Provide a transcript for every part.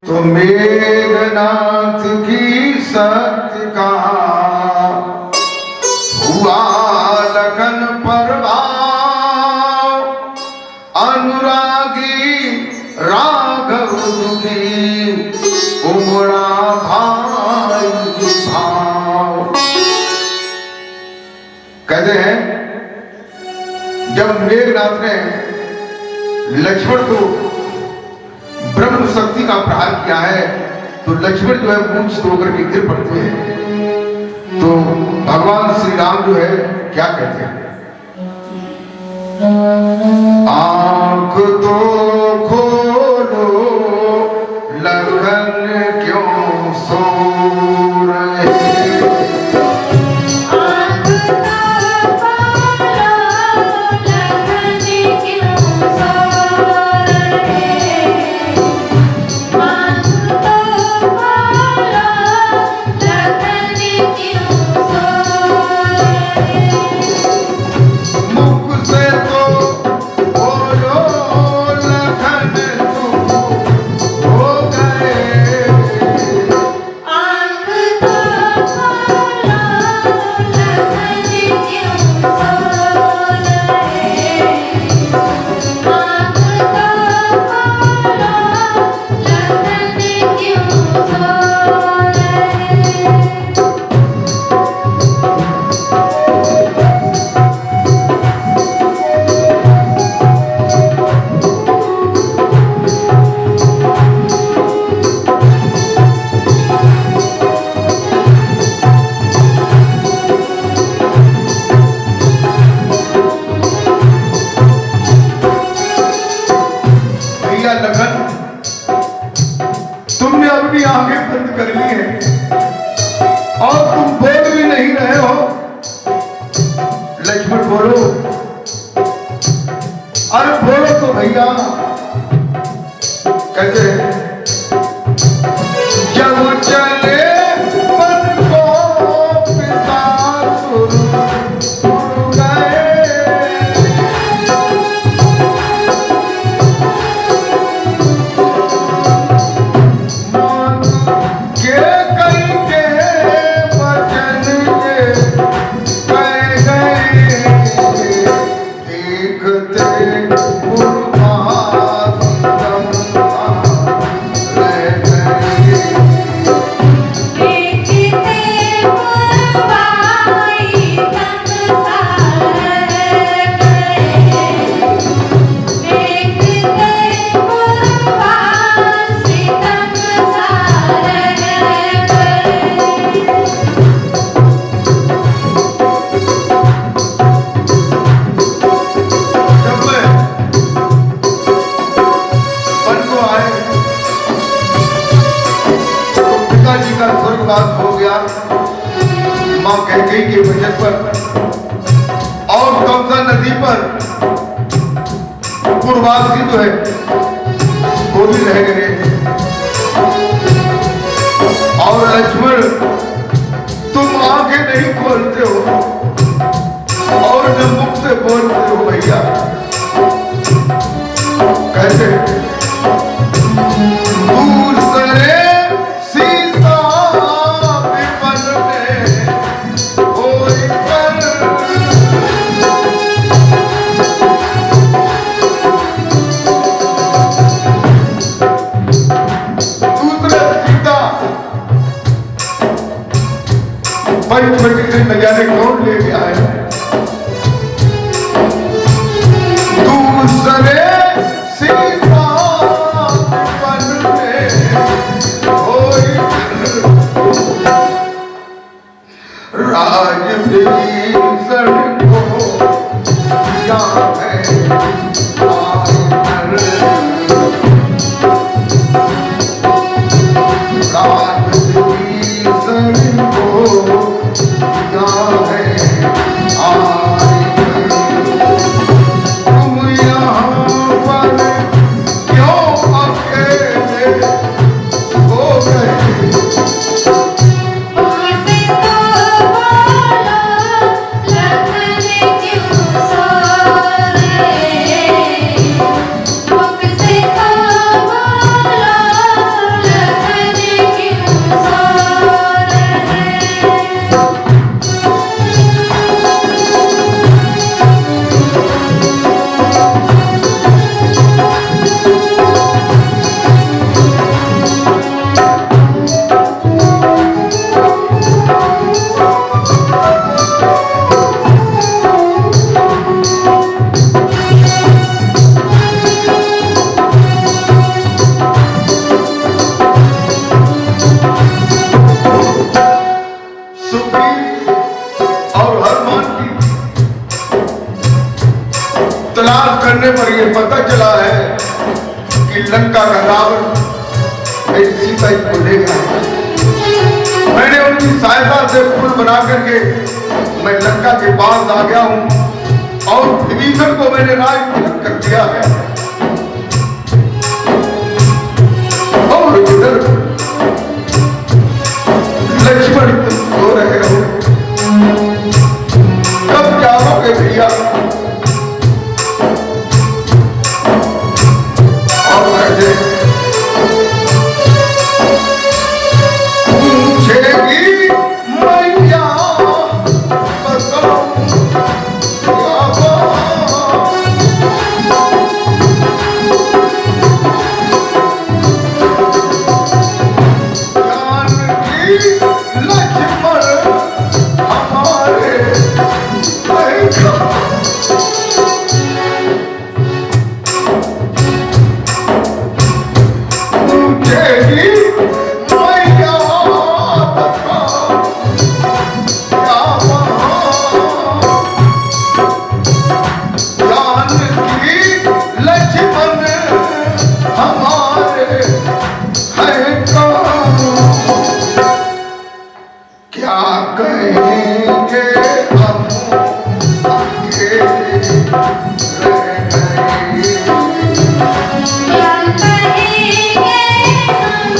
तो मेघनाथ की सत्य का हुआ लखन पर भाव, अनुरागी राघव दुखी उमड़ा भाई भाव। कहते हैं जब मेघनाथ ने लक्ष्मण को ब्रह्म शक्ति का प्रहार किया है तो लक्ष्मण जो है मूंछ धोकर के गिर पड़ते हैं। तो भगवान श्री राम जो है क्या कहते हैं, आंख तो खोलो लखन क्यों सो रहे, आंखें बंद कर ली है और तुम बोल भी नहीं रहे हो। लक्ष्मण बोलो, अरे बोलो तो भैया। कहते जब चले मन को पिता सुर गए, हो गया मां कैकेयी के वचन पर और तमसा नदी पर पूर्वासी जो है वो भी रह गए। और लक्ष्मण तुम आंखें नहीं खोलते हो और न मुख से बोलते हो भैया। कैसे दूसरे न जाने कौन ले गया है। दूसरे सीता वन में कोई राजभीषण को क्या है Focus विनाश करने पर यह पता चला है कि लंका का रावण मेरी सीता जी को ले गया। मैंने उनकी सहायता से पुल बना करके मैं लंका के पास आ गया हूं और विभीषण को मैंने राज तिलक कर दिया है। और इधर लक्ष्मण तुम सो रहे हो, कब जाओगे भैया? और कैसे पूछेगी मैया बताओ क्या बात? जानकी लक्ष्मण हमारे पूछेगी मैया बताओ क्या बात? जानकी लक्ष्मण हमारे हैं कौन? क्या कहेंगे हम अकेले रह गए? क्या कहेंगे हम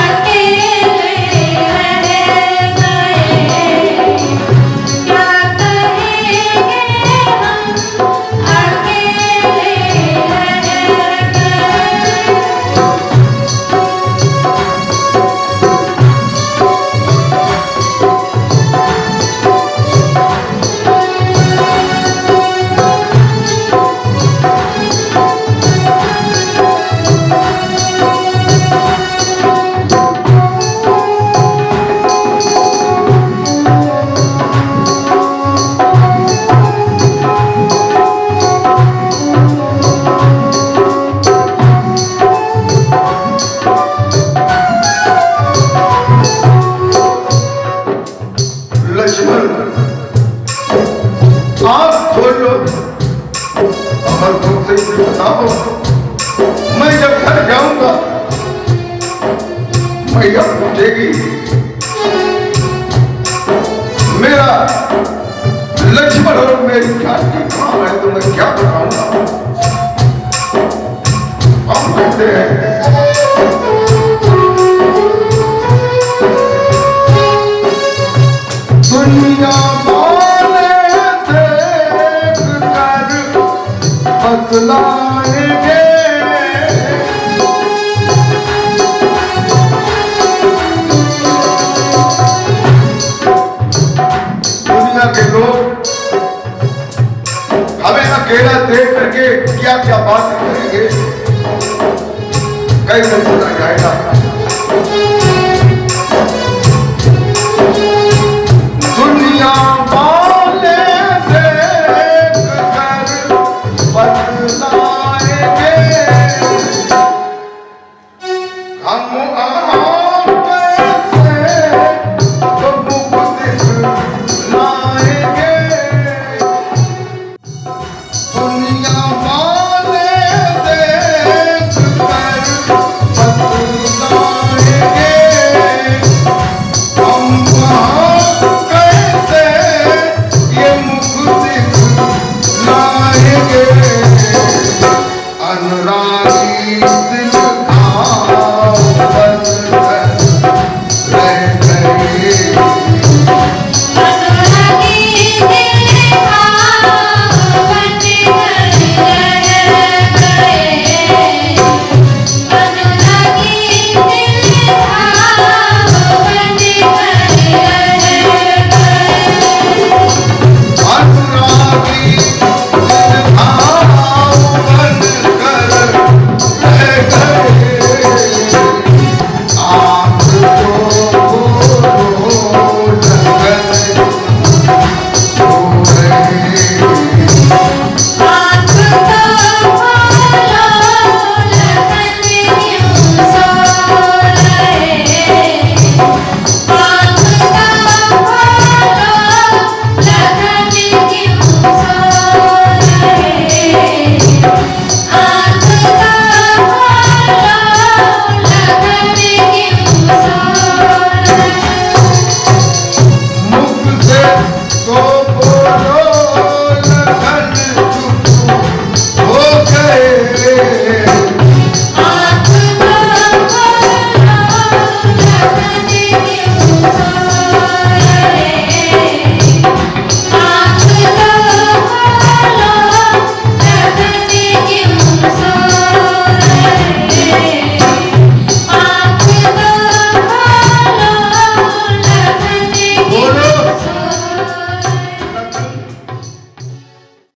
अकेले रह गए? क्या कहेंगे हम अकेले रह गए? लक्ष्मण आंख खोल लो और तुमसे कुछ बताओ। मैं जब घर जाऊंगा मैया पूछेगी मेरा लक्ष्मण और मेरी जानकी कहाँ है, तो मैं क्या बताऊंगा? हम कहते हैं दुनिया वाले देख कर बतलाएंगे, दुनिया के लोग हमें अकेला देख करके क्या क्या बात करेंगे, कैसे बोला जाएगा? दुनिया